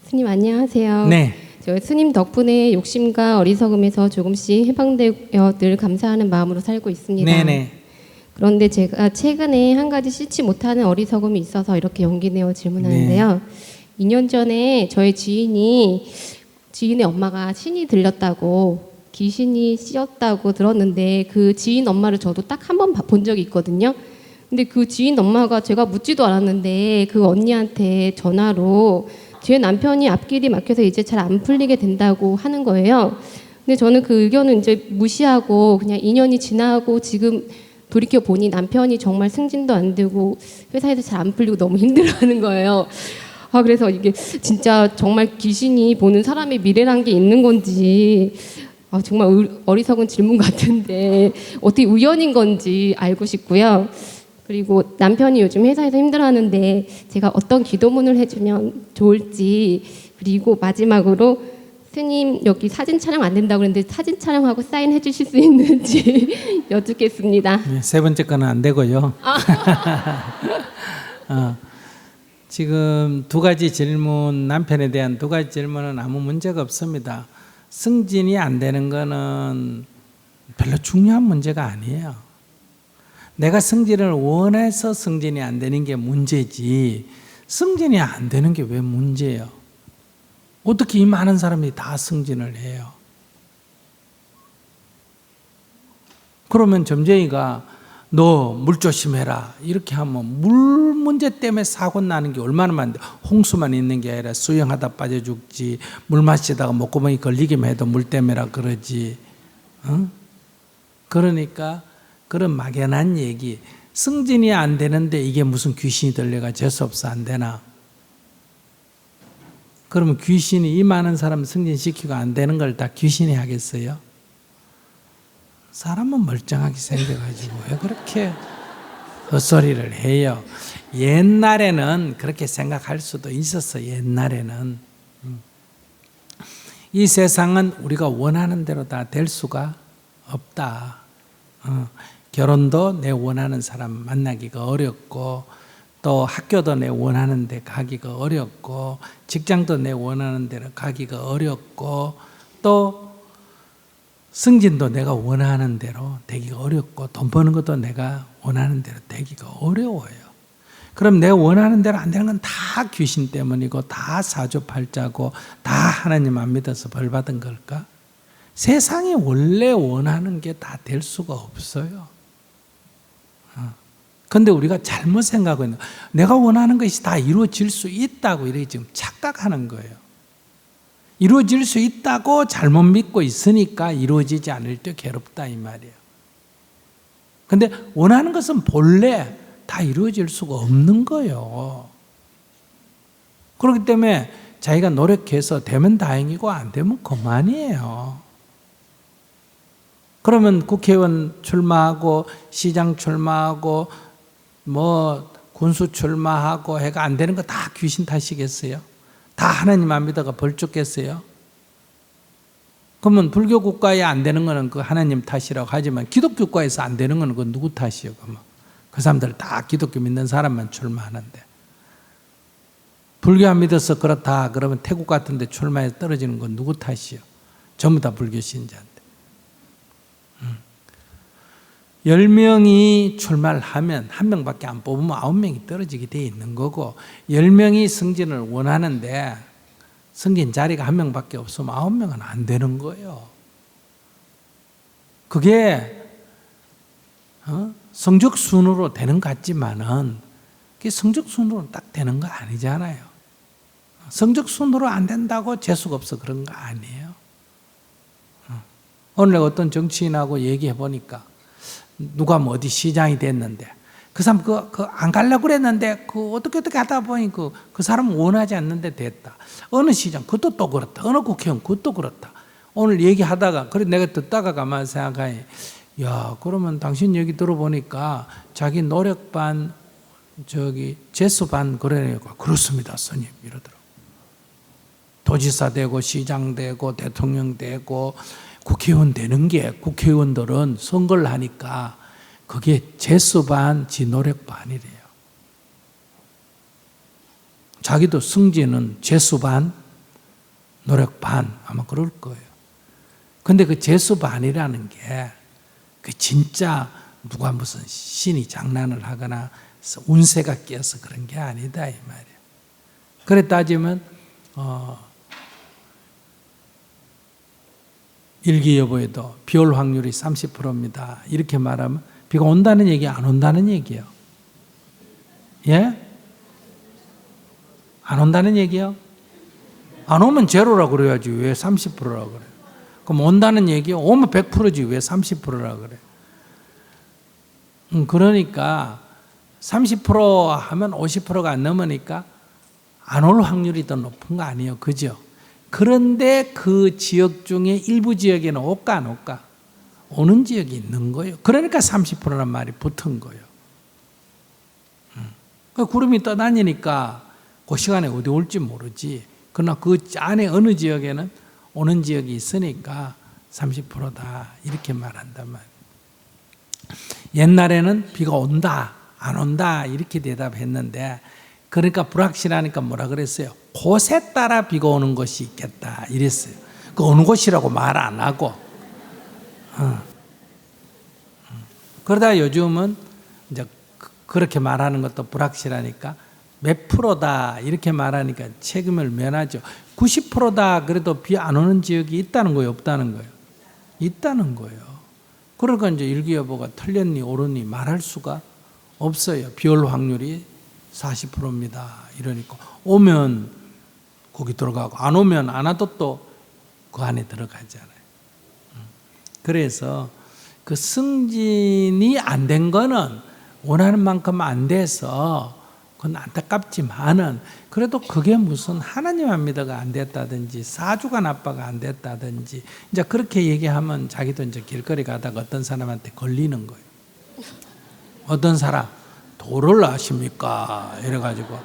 스님 안녕하세요. 네. 저 스님 덕분에 욕심과 어리석음에서 조금씩 해방되어 늘 감사하는 마음으로 살고 있습니다. 네네. 그런데 제가 최근에 한 가지 씻지 못하는 어리석음이 있어서 이렇게 용기 내어 질문하는데요. 2년 전에 저희 지인의 엄마가 신이 들렸다고, 귀신이 씌었다고 들었는데 그 지인 엄마를 저도 딱 한 번 본 적이 있거든요. 근데 그 지인 엄마가 제가 묻지도 않았는데 그 언니한테 전화로 제 남편이 앞길이 막혀서 이제 잘 안 풀리게 된다고 하는 거예요. 근데 저는 그 의견은 이제 무시하고 그냥 2년이 지나고 지금 돌이켜 보니 남편이 정말 승진도 안 되고 회사에서 잘 안 풀리고 너무 힘들어하는 거예요. 그래서 이게 진짜 정말 귀신이 보는 사람의 미래란 게 있는 건지 정말 어리석은 질문 같은데 어떻게 우연인 건지 알고 싶고요. 그리고 남편이 요즘 회사에서 힘들어하는데 제가 어떤 기도문을 해주면 좋을지, 그리고 마지막으로 스님 여기 사진 촬영 안 된다고 그랬는데 사진 촬영하고 사인해 주실 수 있는지 여쭙겠습니다. 네, 세 번째 거는 안 되고요. 지금 두 가지 질문, 남편에 대한 두 가지 질문은 아무 문제가 없습니다. 승진이 안 되는 거는 별로 중요한 문제가 아니에요. 내가 승진을 원해서 승진이 안 되는 게 문제지, 승진이 안 되는 게 왜 문제예요? 어떻게 이 많은 사람이 다 승진을 해요? 그러면 점쟁이가 너 물 조심해라 이렇게 하면 물 문제 때문에 사고 나는 게 얼마나 많은데, 홍수만 있는 게 아니라 수영하다 빠져 죽지, 물 마시다가 목구멍이 걸리기만 해도 물 때문에라 그러지. 그러니까 그런 막연한 얘기, 승진이 안 되는데 이게 무슨 귀신이 들려가 재수없어 안 되나? 그러면 귀신이 이 많은 사람 승진시키고 안 되는 걸 다 귀신이 하겠어요? 사람은 멀쩡하게 생겨가지고 왜 그렇게 헛소리를 해요? 옛날에는 그렇게 생각할 수도 있었어. 옛날에는. 이 세상은 우리가 원하는 대로 다 될 수가 없다. 결혼도 내 원하는 사람 만나기가 어렵고, 또 학교도 내 원하는 데 가기가 어렵고, 직장도 내 원하는 데로 가기가 어렵고, 또 승진도 내가 원하는 대로 되기가 어렵고, 돈 버는 것도 내가 원하는 대로 되기가 어려워요. 그럼 내가 원하는 대로 안 되는 건 다 귀신 때문이고, 다 사주팔자고, 다 하나님 안 믿어서 벌 받은 걸까? 세상이 원래 원하는 게 다 될 수가 없어요. 그런데 우리가 잘못 생각하고 있는, 내가 원하는 것이 다 이루어질 수 있다고 이렇게 지금 착각하는 거예요. 이루어질 수 있다고 잘못 믿고 있으니까 이루어지지 않을 때 괴롭다 이 말이에요. 그런데 원하는 것은 본래 다 이루어질 수가 없는 거예요. 그렇기 때문에 자기가 노력해서 되면 다행이고 안 되면 그만이에요. 그러면 국회의원 출마하고 시장 출마하고 뭐 군수 출마하고 해가 안 되는 거 다 귀신 탓이겠어요? 다 하나님 안 믿어가 벌 쫓겠어요? 그러면 불교 국가에 안 되는 거는 그 하나님 탓이라고 하지만 기독교 국가에서 안 되는 거는 그 누구 탓이에요? 그러면 그 사람들 다 기독교 믿는 사람만 출마하는데, 불교 안 믿어서 그렇다 그러면 태국 같은 데 출마해서 떨어지는 건 누구 탓이에요? 전부 다 불교 신자인데. 10명이 출마를 하면 1명밖에 안 뽑으면 9명이 떨어지게 돼 있는 거고, 10명이 승진을 원하는데 승진 자리가 1명밖에 없으면 9명은 안 되는 거예요. 그게 성적순으로 되는 것 같지만은 그게 성적순으로 딱 되는 거 아니잖아요. 성적순으로 안 된다고 재수가 없어 그런 거 아니에요. 오늘 어떤 정치인하고 얘기해 보니까 누가 뭐 어디 시장이 됐는데 그 사람 안 가려고 그랬는데 어떻게 하다 보니 그 사람 원하지 않는데 됐다. 어느 시장 그것도 또 그렇다. 어느 국회의원 그것도 그렇다. 오늘 얘기하다가 그래 내가 듣다가 가만히 생각하니, 야 그러면 당신 얘기 들어보니까 자기 노력 반 재수 반 그러니까 그렇습니다 스님 이러더라고. 도지사 되고 시장 되고 대통령 되고 국회의원 되는 게, 국회의원들은 선거를 하니까 그게 재수 반, 지 노력 반이래요. 자기도 승진은 재수 반, 노력 반 아마 그럴 거예요. 근데 그 재수 반이라는 게 그 진짜 누가 무슨 신이 장난을 하거나 운세가 끼어서 그런 게 아니다 이 말이에요. 그래 따지면 일기예보에도 비 올 확률이 30%입니다. 이렇게 말하면 비가 온다는 얘기 안 온다는 얘기예요. 예? 안 온다는 얘기요? 안 오면 제로라고 그래야지 왜 30%라고 그래? 그럼 온다는 얘기요? 오면 100%지 왜 30%라고 그래? 그러니까 30% 하면 50%가 안 넘으니까 안 올 확률이 더 높은 거 아니에요, 그죠? 그런데 그 지역 중에 일부 지역에는 올까 안 올까? 오는 지역이 있는 거예요. 그러니까 30%란 말이 붙은 거예요. 그 구름이 떠다니니까 그 시간에 어디 올지 모르지. 그러나 그 안에 어느 지역에는 오는 지역이 있으니까 30%다 이렇게 말한단 말이에요. 옛날에는 비가 온다 안 온다 이렇게 대답했는데 그러니까 불확실하니까 뭐라 그랬어요? 곳에 따라 비가 오는 곳이 있겠다 이랬어요. 그 어느 곳이라고 말 안 하고 그러다 요즘은 이제 그렇게 말하는 것도 불확실하니까 몇 프로다 이렇게 말하니까 책임을 면하죠. 90%다 그래도 비 안 오는 지역이 있다는 거예요, 없다는 거예요? 있다는 거예요. 그러니까 이제 일기예보가 틀렸니 옳으니 말할 수가 없어요. 비 올 확률이 40%입니다. 이러니까 오면 거기 들어가고 안 오면 안 와도 또 그 안에 들어가잖아요. 그래서 그 승진이 안 된 거는 원하는 만큼 안 돼서 그건 안타깝지만은 그래도 그게 무슨 하나님만 믿어가 안 됐다든지 사주가 나빠가 안 됐다든지 이제 그렇게 얘기하면 자기도 이제 길거리 가다가 어떤 사람한테 걸리는 거예요. 어떤 사람 도를 아십니까? 이래가지고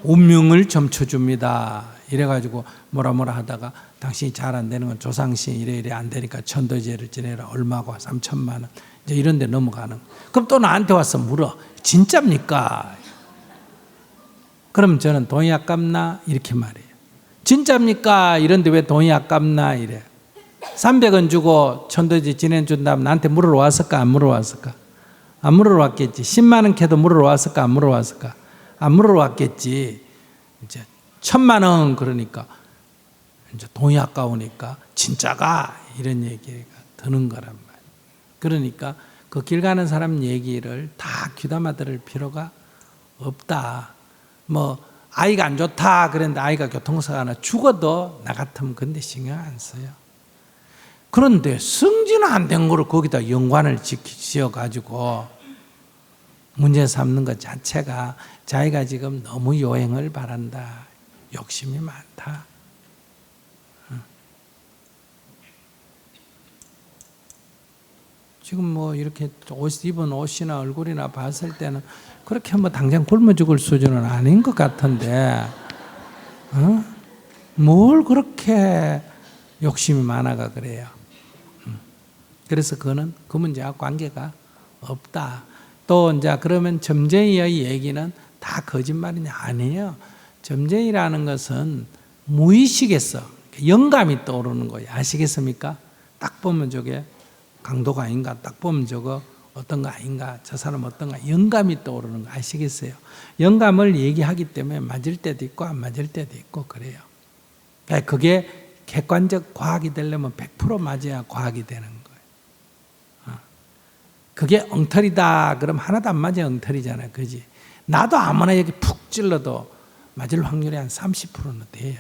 운명을 점쳐줍니다. 이래가지고 뭐라 하다가 당신이 잘 안 되는 건 조상신 이래 안 되니까 천도제를 지내라 얼마고 3천만 원 이제 이런 데 넘어가는. 그럼 또 나한테 와서 물어. 진짜입니까? 그럼 저는 돈이 아깝나? 이렇게 말해요. 진짜입니까? 이런데 왜 돈이 아깝나? 이래. 300원 주고 천도제 지내준다면 나한테 물으러 왔을까? 안 물으러 왔을까? 안 물으러 왔겠지. 10만 원 캐도 물으러 왔을까? 안 물으러 왔을까? 안 물으러 왔겠지. 이제 1000만 원 그러니까 이제 돈이 아까우니까 진짜가 이런 얘기가 드는 거란 말이에요. 그러니까 그 길 가는 사람 얘기를 다 귀담아 들을 필요가 없다. 뭐 아이가 안 좋다 그랬는데 아이가 교통사고 하나 죽어도 나 같으면 근데 신경 안 써요. 그런데 승진 안 된 거를 거기다 연관을 지어가지고 문제 삼는 것 자체가 자기가 지금 너무 요행을 바란다. 욕심이 많다. 지금 뭐 이렇게 입은 옷이나 얼굴이나 봤을 때는 그렇게 뭐 당장 굶어 죽을 수준은 아닌 것 같은데, 뭘 그렇게 욕심이 많아가 그래요. 그래서 그거는 그 문제와 관계가 없다. 또 이제 그러면 점쟁이의 얘기는 다 거짓말이냐? 아니에요. 점쟁이라는 것은 무의식에서 영감이 떠오르는 거예요. 아시겠습니까? 딱 보면 저게 강도가 아닌가? 딱 보면 저거 어떤 거 아닌가? 저 사람 어떤가? 영감이 떠오르는 거 아시겠어요? 영감을 얘기하기 때문에 맞을 때도 있고 안 맞을 때도 있고 그래요. 그게 객관적 과학이 되려면 100% 맞아야 과학이 되는 거예요. 그게 엉터리다 그럼 하나도 안 맞아야 엉터리잖아요. 그지? 나도 아무나 여기 푹 찔러도 맞을 확률이 한 30%는 돼요.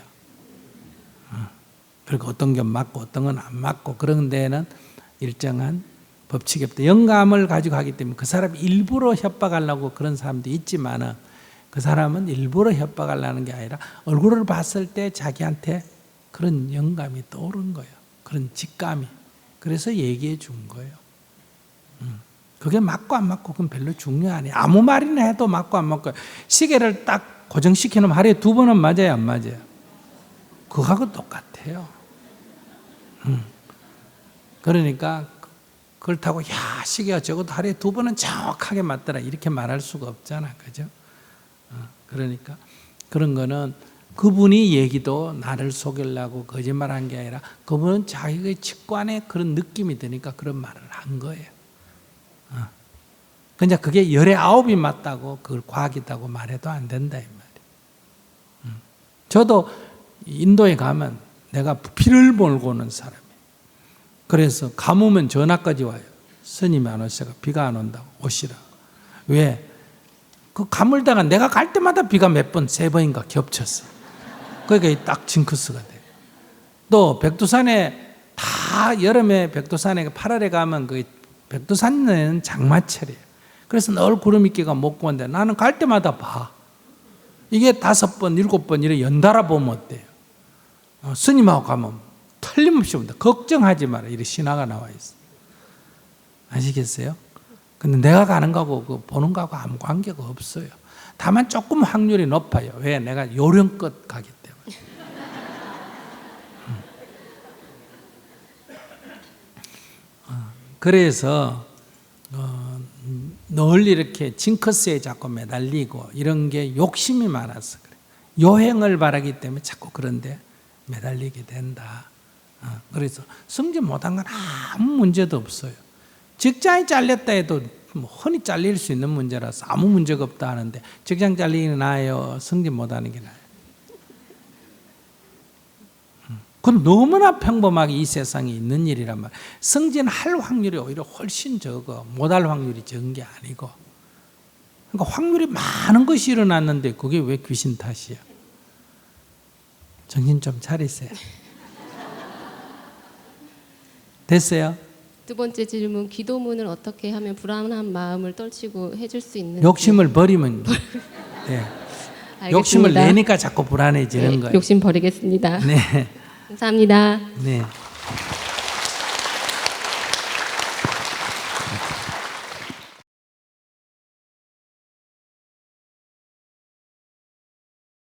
그리고 어떤 건 맞고 어떤 건 안 맞고 그런 데는 일정한 법칙이 없다. 영감을 가지고 하기 때문에 그 사람이 일부러 협박하려고 그런 사람도 있지만은 그 사람은 일부러 협박하려는 게 아니라 얼굴을 봤을 때 자기한테 그런 영감이 떠오른 거예요. 그런 직감이. 그래서 얘기해 준 거예요. 그게 맞고 안 맞고 그건 별로 중요하니 아무 말이나 해도 맞고 안 맞고 시계를 딱 고정시켜 놓으면 하루에 2번은 맞아요 안 맞아요? 그거하고 똑같아요. 그러니까 그렇다고 야 시계가 적어도 하루에 2번은 정확하게 맞더라 이렇게 말할 수가 없잖아. 그죠? 그러니까 그런 거는 그분이 얘기도 나를 속이려고 거짓말한 게 아니라 그분은 자기의 직관에 그런 느낌이 드니까 그런 말을 한 거예요. 근데 그게 19이 맞다고 그걸 과학이다고 말해도 안 된다 이 말이에요. 저도 인도에 가면 내가 피를 몰고 오는 사람이에요. 그래서 가뭄은 전화까지 와요. 스님이 안 오셔가 비가 안 온다고 오시라고. 왜? 그 가물다가 내가 갈 때마다 비가 몇 번, 3번인가 겹쳤어요. 그러니까 딱 징크스가 돼요. 또 백두산에 다 여름에 백두산에 8월에 가면 그 백두산은 장마철이에요. 그래서 늘 구름이끼가 먹고 온데 나는 갈 때마다 봐. 이게 5번, 7번 이렇게 연달아 보면 어때요? 스님하고 가면 틀림없이 옵니다. 걱정하지 마라. 이렇게 신화가 나와 있어. 아시겠어요? 근데 내가 가는 거하고 그 보는 거하고 아무 관계가 없어요. 다만 조금 확률이 높아요. 왜? 내가 요령껏 가기 때문에. 그래서 늘 이렇게 징크스에 자꾸 매달리고 이런 게 욕심이 많아서 그래. 요행을 바라기 때문에 자꾸 그런데 매달리게 된다. 그래서 승진 못한 건 아무 문제도 없어요. 직장이 잘렸다 해도 뭐 흔히 잘릴 수 있는 문제라서 아무 문제가 없다 하는데 직장 잘리는 게 나아요? 승진 못하는 게 나아요? 그건 너무나 평범하게 이 세상에 있는 일이란 말이에요. 승진할 확률이 오히려 훨씬 적어. 못할 확률이 적은 게 아니고. 그러니까 확률이 많은 것이 일어났는데 그게 왜 귀신 탓이야? 정신 좀 차리세요. 됐어요? 두 번째 질문, 기도문을 어떻게 하면 불안한 마음을 떨치고 해줄 수 있는지. 욕심을 버리면 네. 욕심을 내니까 자꾸 불안해지는 네, 거예요. 욕심 버리겠습니다. 네. 감사합니다. 네.